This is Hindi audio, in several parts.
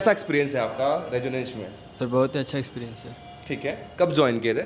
कैसा एक्सपीरियंस है आपका रेजोनेंस में? सर बहुत ही अच्छा एक्सपीरियंस है। ठीक है, कब ज्वाइन किए थे?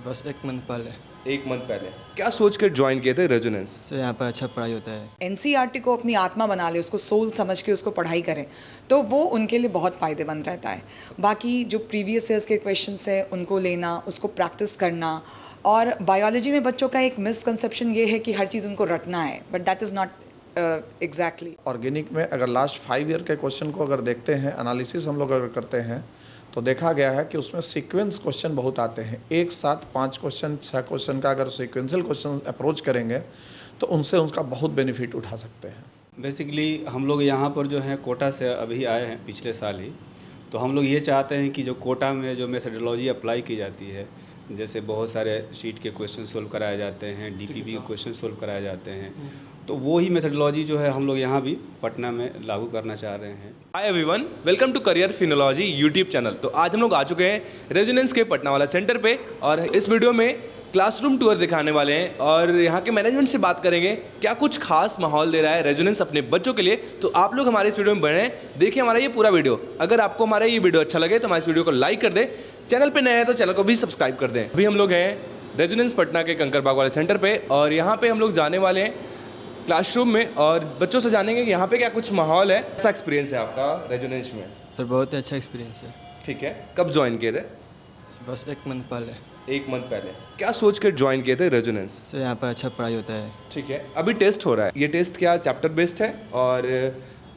बस 1 मंथ पहले। 1 मंथ पहले। क्या सोच कर ज्वाइन किए थे रेजोनेंस? सर यहाँ पर अच्छा पढ़ाई होता है। एनसीईआरटी को अपनी आत्मा बना ले, उसको सोल समझ के उसको पढ़ाई करें तो वो उनके लिए बहुत फ़ायदेमंद रहता है। बाकी जो प्रीवियस ईयर्स के क्वेश्चंस हैं उनको लेना, उसको प्रैक्टिस करना। और बायोलॉजी में बच्चों का एक मिसकंसेप्शन ये है कि हर चीज़ उनको रटना है, but that is not exactly. Organic में अगर लास्ट 5 ईयर के क्वेश्चन को अगर देखते हैं, एनालिसिस हम लोग अगर करते हैं तो देखा गया है कि उसमें सीक्वेंस क्वेश्चन बहुत आते हैं। एक साथ 5 क्वेश्चन 6 क्वेश्चन का अगर सीक्वेंशियल क्वेश्चन अप्रोच करेंगे तो उनसे उनका बहुत बेनिफिट उठा सकते हैं। बेसिकली हम लोग यहाँ पर जो है कोटा से अभी आए हैं पिछले साल ही। तो हम लोग ये चाहते हैं कि जो कोटा में जो मेथडोलॉजी अप्लाई की जाती है, जैसे बहुत सारे शीट के क्वेश्चन सोल्व कराए जाते हैं, डीपीपी के क्वेश्चन सोल्व कराए जाते हैं, तो वो ही मेथडोलॉजी जो है हम लोग यहाँ भी पटना में लागू करना चाह रहे हैं। Hi everyone, welcome to Career Finology YouTube channel. तो आज हम लोग आ चुके हैं रेजोनेंस के पटना वाला सेंटर पे और इस वीडियो में क्लासरूम टूर दिखाने वाले हैं और यहाँ के मैनेजमेंट से बात करेंगे क्या कुछ खास माहौल दे रहा है रेजोनेंस अपने बच्चों के लिए। तो आप लोग हमारे इस वीडियो में बने देखिए हमारा ये पूरा वीडियो। अगर आपको हमारा ये वीडियो अच्छा लगे तो हमारे इस वीडियो को लाइक कर दें, चैनल पे नए हैं तो चैनल को भी सब्सक्राइब कर दें। अभी हम लोग हैं रेजोनेंस पटना के कंकरबाग वाले सेंटर पे और यहाँ पे हम लोग जाने वाले हैं क्लासरूम में और बच्चों से जानेंगे कि यहाँ पे क्या कुछ माहौल है। कैसा एक्सपीरियंस है आपका रेजोनेंस में? सर बहुत ही अच्छा एक्सपीरियंस है। ठीक है, कब ज्वाइन किए थे? बस 1 मंथ पहले। 1 मंथ पहले। क्या सोच कर ज्वाइन किए थे रेजोनेंस? सर यहाँ पर अच्छा पढ़ाई होता है। ठीक है, अभी टेस्ट हो रहा है। ये टेस्ट क्या चैप्टर बेस्ड है और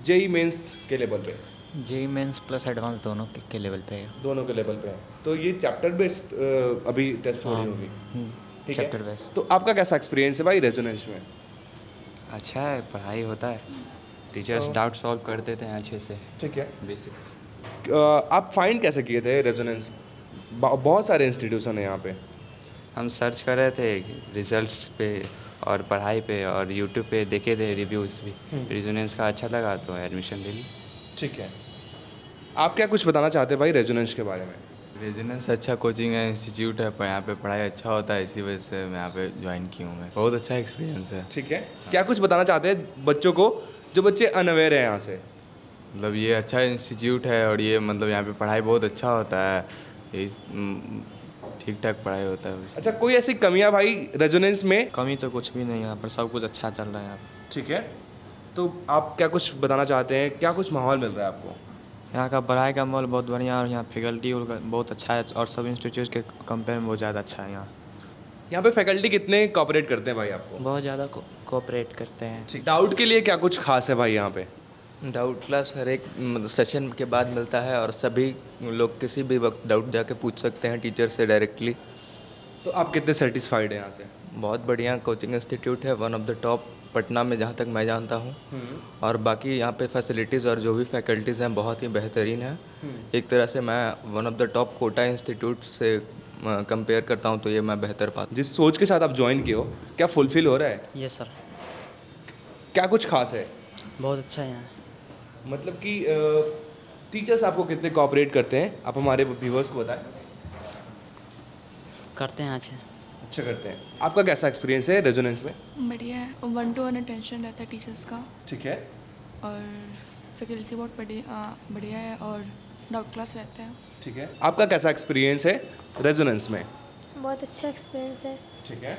जेई मेंस के लेवल पे? जेई मेंस प्लस एडवांस दोनों के लेवल पे है। दोनों के लेवल पे है। तो ये चैप्टर बेस्ड अभी टेस्ट हो रही होगी। ठीक है, चैप्टर बेस्ड। तो आपका कैसा एक्सपीरियंस है भाई रेजोनेंस में? अच्छा है, पढ़ाई होता है, टीचर्स डाउट सॉल्व कर देते हैं अच्छे से। ठीक है, बेसिक्स। आप फाइंड कैसे किए थे रेजोनेंस? बहुत सारे इंस्टीट्यूशन है यहाँ पे। हम सर्च कर रहे थे रिजल्ट्स पे और पढ़ाई पे और यूट्यूब पे देखे थे रिव्यूज़ भी। रेजोनेंस का अच्छा लगा तो एडमिशन ले ली। ठीक है, आप क्या कुछ बताना चाहते हैं भाई रेजोनेंस के बारे में? रेजोनेंस अच्छा कोचिंग है, इंस्टीट्यूट है, पर यहाँ पे पढ़ाई अच्छा होता है, इसी वजह से मैं यहाँ पे ज्वाइन की हूँ। मैं बहुत अच्छा एक्सपीरियंस है। ठीक है, क्या कुछ बताना चाहते हैं बच्चों को जो बच्चे अनअवेयर हैं यहाँ से? मतलब ये अच्छा इंस्टीट्यूट है और ये मतलब यहाँ पे पढ़ाई बहुत अच्छा होता है, ये ठीक ठाक पढ़ाई होता है। अच्छा, कोई ऐसी कमियाँ भाई रेजोनेंस में? कमी तो कुछ भी नहीं है, यहाँ पर सब कुछ अच्छा चल रहा है यहाँ पर। ठीक है, तो आप क्या कुछ बताना चाहते हैं? क्या कुछ माहौल मिल रहा है आपको? यहाँ का पढ़ाई का माहौल बहुत बढ़िया है और यहाँ फैकल्टी बहुत अच्छा है और सब इंस्टीट्यूट के कंपेयर में बहुत ज़्यादा अच्छा है। यहाँ पे फैकल्टी कितने कोऑपरेट करते हैं भाई आपको? बहुत ज़्यादा कोऑपरेट करते हैं। ठीक, डाउट के लिए क्या कुछ खास है भाई यहाँ पे? डाउट क्लास हर एक सेशन के बाद मिलता है और सभी लोग किसी भी वक्त डाउट जाके पूछ सकते हैं टीचर से डायरेक्टली। तो आप कितने सेटिस्फाइड हैं यहाँ से? बहुत बढ़िया कोचिंग इंस्टीट्यूट है, one of the top Patna में जहाँ तक मैं जानता हूँ। और बाकी यहाँ पे फैसिलिटीज़ और जो भी फैकल्टीज़ हैं बहुत ही बेहतरीन है। एक तरह से मैं one of the top Kota institute से कंपेयर करता हूँ तो ये मैं बेहतर पाता हूँ। जिस सोच के साथ आप ज्वाइन किए हो क्या फुलफिल हो रहा है? यस सर, क्या कुछ खास है? बहुत अच्छा है यहाँ। मतलब कि टीचर्स आपको कितने कोऑपरेट करते हैं, आप हमारे व्यूवर्स को बताएं। करते हैं अच्छे। अच्छा करते हैं। आपका कैसा एक्सपीरियंस है रेजोनेंस में? बढ़िया है, 1-to-1 अटेंशन रहता है टीचर्स का ठीक है, और फैकल्टी बहुत बढ़िया है और डाउट क्लास रहता है। ठीक है, आपका कैसा एक्सपीरियंस है रेजोनेंस में? बहुत अच्छा एक्सपीरियंस है। ठीक है,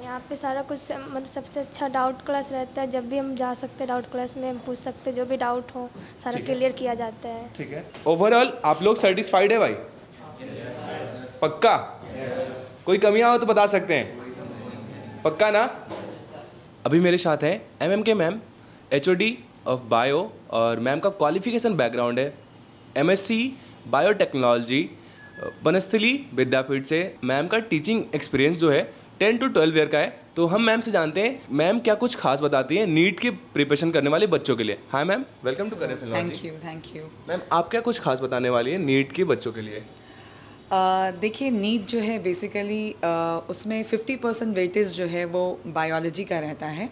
यहाँ पे सारा कुछ मतलब सबसे अच्छा डाउट क्लास रहता है। जब भी हम जा सकते हैं डाउट क्लास में, हम पूछ सकते हैं जो भी डाउट हो, सारा क्लियर किया जाता है। ठीक है, ओवरऑल आप लोग सेटिस्फाइड है भाई? पक्का? कोई कमियां हो तो बता सकते हैं, पक्का ना? अभी मेरे साथ हैं MM के मैम, HOD ऑफ बायो और मैम का क्वालिफिकेशन बैकग्राउंड है MSc बायोटेक्नोलॉजी बनस्थली विद्यापीठ से। मैम का टीचिंग एक्सपीरियंस जो है 10 to 12 ईयर का है। तो हम मैम से जानते हैं मैम क्या कुछ खास बताती हैं नीट की प्रिपरेशन करने वाले बच्चों के लिए। Hi ma'am, welcome to Career Finology. Thank you. Ma'am आप क्या कुछ खास बताने वाली हैं नीट के बच्चों के लिए? देखिए, नीट जो है बेसिकली उसमें 50% वेटेज जो है वो बायोलॉजी का रहता है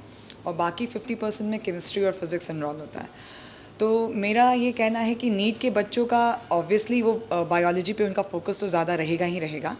और बाकी 50% में केमिस्ट्री और फिज़िक्स इनरोल होता है। तो मेरा ये कहना है कि नीट के बच्चों का ऑब्वियसली वो बायोलॉजी पे उनका फोकस तो ज़्यादा रहेगा ही रहेगा।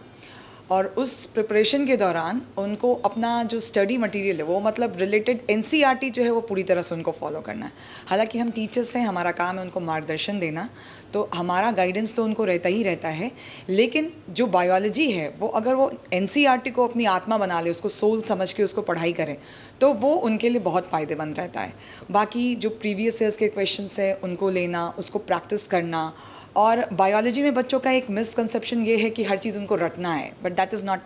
और उस प्रिपरेशन के दौरान उनको अपना जो स्टडी मटेरियल है वो मतलब रिलेटेड एनसीईआरटी जो है वो पूरी तरह से उनको फॉलो करना है। हालांकि हम टीचर्स हैं, हमारा काम है उनको मार्गदर्शन देना, तो हमारा गाइडेंस तो उनको रहता ही रहता है, लेकिन जो बायोलॉजी है वो अगर वो एनसीईआरटी को अपनी आत्मा बना ले, उसको सोल समझ के उसको पढ़ाई करें, तो वो उनके लिए बहुत फ़ायदेमंद रहता है। बाकी जो प्रीवियस ईयर्स के क्वेश्चंस हैं उनको लेना, उसको प्रैक्टिस करना। और बायोलॉजी में बच्चों का एक मिसकंसेप्शन ये है कि हर चीज़ उनको रटना है, but that is not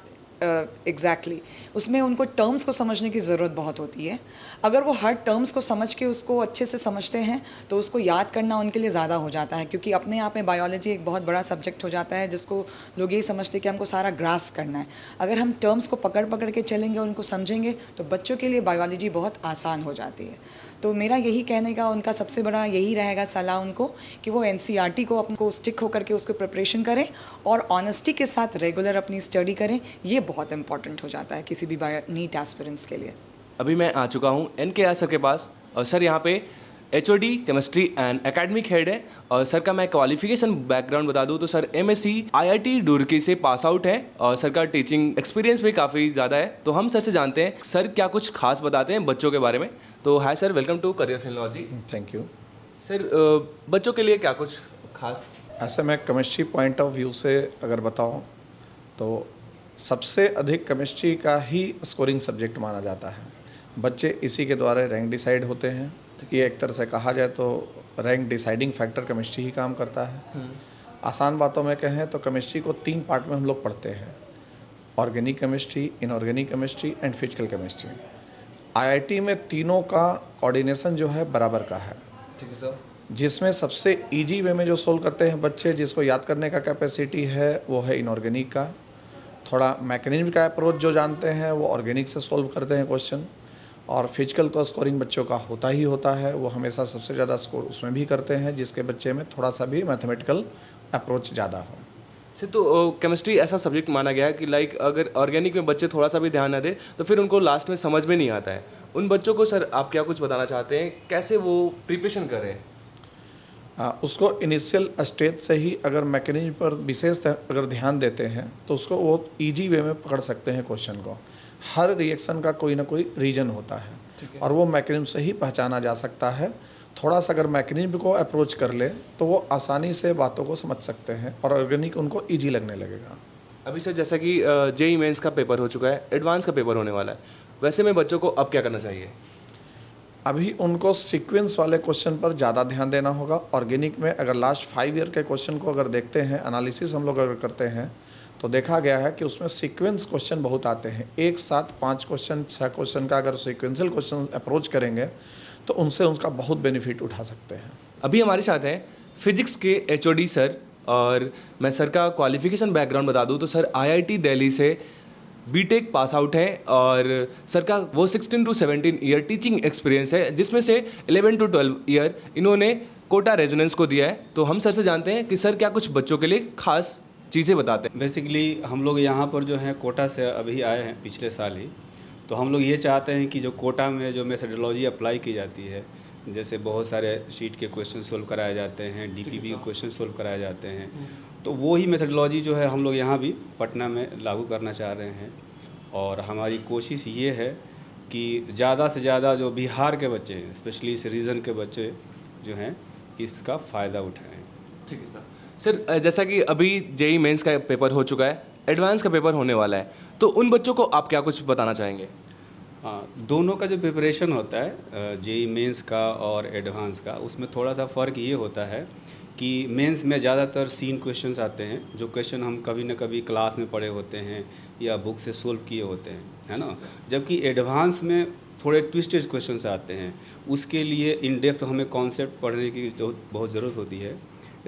exactly. उसमें उनको टर्म्स को समझने की ज़रूरत बहुत होती है। अगर वो हर टर्म्स को समझ के उसको अच्छे से समझते हैं तो उसको याद करना उनके लिए ज़्यादा हो जाता है, क्योंकि अपने आप में बायोलॉजी एक बहुत बड़ा सब्जेक्ट हो जाता है जिसको लोग यही समझते हैं कि हमको सारा ग्रास्प करना है। अगर हम टर्म्स को पकड़ पकड़ के चलेंगे और उनको समझेंगे तो बच्चों के लिए बायोलॉजी बहुत आसान हो जाती है। तो मेरा यही कहने का उनका सबसे बड़ा यही रहेगा सलाह उनको कि वो एनसीईआरटी को अपने को स्टिक होकर के उसको प्रिपरेशन करें और ऑनेस्टी के साथ रेगुलर अपनी स्टडी करें। ये बहुत इंपॉर्टेंट हो जाता है किसी भी नीट एस्पिरेंट्स के लिए। अभी मैं आ चुका हूँ NKR सर के पास, और सर यहाँ पे HOD chemistry and academic head है। और सर का मैं क्वालिफिकेशन बैकग्राउंड बता दूँ तो सर MSc IIT रुड़की से पास आउट है, और सर का टीचिंग एक्सपीरियंस भी काफ़ी ज़्यादा है। तो हम सर से जानते हैं सर क्या कुछ खास बताते हैं बच्चों के बारे में। तो hi sir, welcome to Career Finology. Thank you sir, बच्चों के लिए क्या कुछ खास? ऐसे मैं केमिस्ट्री पॉइंट ऑफ व्यू से अगर बताऊं तो सबसे अधिक केमिस्ट्री का ही स्कोरिंग सब्जेक्ट माना जाता है। बच्चे इसी के द्वारा रैंक डिसाइड होते हैं। ये एक तरह से कहा जाए तो रैंक डिसाइडिंग फैक्टर केमिस्ट्री ही काम करता है। आसान बातों में कहें तो केमिस्ट्री को 3 पार्ट में हम लोग पढ़ते हैं: organic chemistry, inorganic chemistry and physical chemistry. IIT में तीनों का कोऑर्डिनेशन जो है बराबर का है। ठीक है सर। जिसमें सबसे इजी वे में जो सोल्व करते हैं बच्चे, जिसको याद करने का कैपेसिटी है, वो है इनऑर्गेनिक का। थोड़ा मैकेनिज्म का अप्रोच जो जानते हैं वो ऑर्गेनिक से सोल्व करते हैं क्वेश्चन। और फिजिकल तो स्कोरिंग बच्चों का होता ही होता है, वो हमेशा सबसे ज़्यादा स्कोर उसमें भी करते हैं जिसके बच्चे में थोड़ा सा भी मैथमेटिकल अप्रोच ज़्यादा हो। सर, तो केमिस्ट्री ऐसा सब्जेक्ट माना गया है कि लाइक अगर ऑर्गेनिक में बच्चे थोड़ा सा भी ध्यान न दे तो फिर उनको लास्ट में समझ में नहीं आता है। उन बच्चों को सर आप क्या कुछ बताना चाहते हैं, कैसे वो प्रिपरेशन करें? उसको इनिशियल स्टेज से ही अगर मैकेनिज्म पर विशेष अगर ध्यान देते हैं तो उसको वो इजी वे में पकड़ सकते हैं क्वेश्चन को। हर रिएक्शन का कोई ना कोई रीजन होता है और वो मैकेनिज्म से ही पहचाना जा सकता है। थोड़ा सा अगर मैकेनिज्म को अप्रोच कर ले तो वो आसानी से बातों को समझ सकते हैं और ऑर्गेनिक उनको ईजी लगने लगेगा। अभी सर जैसा कि JEE मेंस का पेपर हो चुका है, एडवांस का पेपर होने वाला है, वैसे में बच्चों को अब क्या करना चाहिए? अभी उनको सीक्वेंस वाले क्वेश्चन पर ज़्यादा ध्यान देना होगा। ऑर्गेनिक में अगर लास्ट 5 ईयर के क्वेश्चन को अगर देखते हैं, एनालिसिस हम लोग अगर करते हैं तो देखा गया है कि उसमें सीक्वेंस क्वेश्चन बहुत आते हैं। एक साथ 5 क्वेश्चन 6 क्वेश्चन का अगर सीक्वेंशियल क्वेश्चन अप्रोच करेंगे तो उनसे उनका बहुत बेनिफिट उठा सकते हैं। अभी हमारे साथ हैं फिजिक्स के HOD सर, और मैं सर का क्वालिफिकेशन बैकग्राउंड बता दूं तो सर IIT दिल्ली से BTech पास आउट है, और सर का वो 16 to 17 ईयर टीचिंग एक्सपीरियंस है, जिसमें से 11 to 12 ईयर इन्होंने कोटा रेजोनेंस को दिया है। तो हम सर से जानते हैं कि सर क्या कुछ बच्चों के लिए खास चीज़ें बताते हैं। बेसिकली हम लोग यहाँ पर जो है कोटा से अभी आए हैं पिछले साल ही। तो हम लोग ये चाहते हैं कि जो कोटा में जो मेथडोलॉजी अप्लाई की जाती है, जैसे बहुत सारे शीट के क्वेश्चन सोल्व कराए जाते हैं, DPP के क्वेश्चन सोल्व कराए जाते हैं, तो वो ही मेथडोलॉजी जो है हम लोग यहाँ भी पटना में लागू करना चाह रहे हैं। और हमारी कोशिश ये है कि ज़्यादा से ज़्यादा जो बिहार के बच्चे हैं, स्पेशली इस रीजन के बच्चे जो हैं, इसका फ़ायदा उठाएँ। ठीक है सर। सर जैसा कि अभी JEE मेंस का पेपर हो चुका है, एडवांस का पेपर होने वाला है, तो उन बच्चों को आप क्या कुछ बताना चाहेंगे? हाँ, दोनों का जो प्रिपरेशन होता है JEE मेंस का और एडवांस का, उसमें थोड़ा सा फ़र्क ये होता है कि मेंस में ज़्यादातर सीन क्वेश्चंस आते हैं, जो क्वेश्चन हम कभी न कभी क्लास में पढ़े होते हैं या बुक से सोल्व किए होते हैं, है ना। जबकि एडवांस में थोड़े ट्विस्टेड क्वेश्चंस आते हैं, उसके लिए इन डेप्थ हमें कॉन्सेप्ट पढ़ने की जो बहुत ज़रूरत होती है।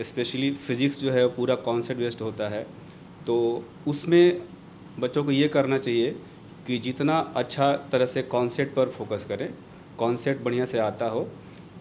स्पेशली फ़िज़िक्स जो है पूरा कॉन्सेप्ट बेस्ड होता है, तो उसमें बच्चों को ये करना चाहिए कि जितना अच्छा तरह से कॉन्सेप्ट पर फोकस करें, कॉन्सेप्ट बढ़िया से आता हो,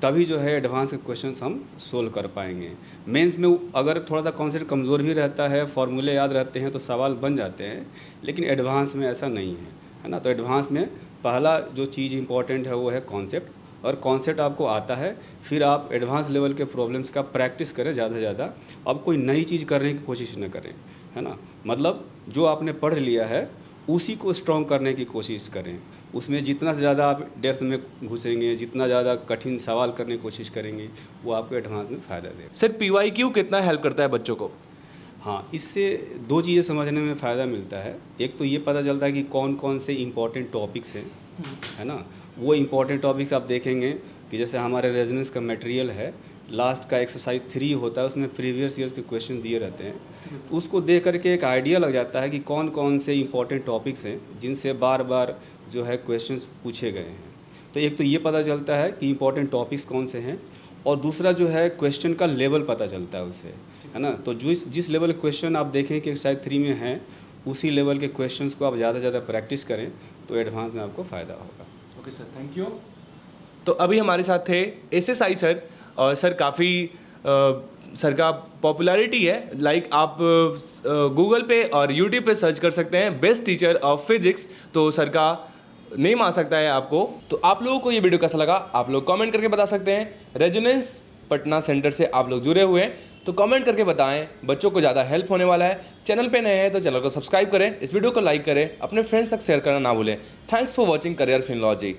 तभी जो है एडवांस के क्वेश्चंस हम सोल्व कर पाएंगे। मेंस में अगर थोड़ा सा कॉन्सेप्ट कमज़ोर भी रहता है, फॉर्मूले याद रहते हैं तो सवाल बन जाते हैं, लेकिन एडवांस में ऐसा नहीं है ना। तो एडवांस में पहला जो चीज़ इंपॉर्टेंट है वो है कॉन्सेप्ट, और कॉन्सेप्ट आपको आता है, फिर आप एडवांस लेवल के प्रॉब्लम्स का प्रैक्टिस करें ज़्यादा से ज़्यादा। अब कोई नई चीज़ करने की कोशिश न करें, है ना। मतलब जो आपने पढ़ लिया है उसी को स्ट्रॉन्ग करने की कोशिश करें, उसमें जितना ज़्यादा आप डेप्थ में घुसेंगे, जितना ज़्यादा कठिन सवाल करने की कोशिश करेंगे, वो आपको एडवांस में फ़ायदा देगा। सर PYQ कितना हेल्प करता है बच्चों को? हाँ, इससे दो चीज़ें समझने में फ़ायदा मिलता है। एक तो ये पता चलता है कि कौन कौन से इम्पोर्टेंट टॉपिक्स हैं, है ना। वो इम्पोर्टेंट टॉपिक्स आप देखेंगे कि जैसे हमारे रेजोनेंस का मटेरियल है, लास्ट का एक्सरसाइज 3 होता है, उसमें प्रीवियस ईयर्स के क्वेश्चन दिए रहते हैं। उसको देख करके एक आइडिया लग जाता है कि कौन कौन से इम्पोर्टेंट टॉपिक्स हैं जिनसे बार बार जो है क्वेश्चंस पूछे गए हैं। तो एक तो ये पता चलता है कि इम्पोर्टेंट टॉपिक्स कौन से हैं, और दूसरा जो है क्वेश्चन का लेवल पता चलता है उससे, है ना। तो जिस लेवल के क्वेश्चन आप देखें कि एक्सरसाइज 3 में हैं, उसी लेवल के क्वेश्चंस को आप ज़्यादा से ज़्यादा प्रैक्टिस करें तो एडवांस में आपको फ़ायदा होगा। Okay sir, thank you. तो अभी हमारे साथ थे SSI सर, और सर काफ़ी सर का पॉपुलैरिटी है, लाइक आप गूगल पे और यूट्यूब पे सर्च कर सकते हैं बेस्ट टीचर ऑफ फिजिक्स, तो सर का नेम आ सकता है आपको। तो आप लोगों को ये वीडियो कैसा लगा आप लोग कमेंट करके बता सकते हैं। रेजोनेंस पटना सेंटर से आप लोग जुड़े हुए हैं तो कमेंट करके बताएं, बच्चों को ज़्यादा हेल्प होने वाला है। चैनल पे नए हैं तो चैनल को सब्सक्राइब करें, इस वीडियो को लाइक करें, अपने फ्रेंड्स तक शेयर करना ना भूलें। Thanks for watching Career Finology.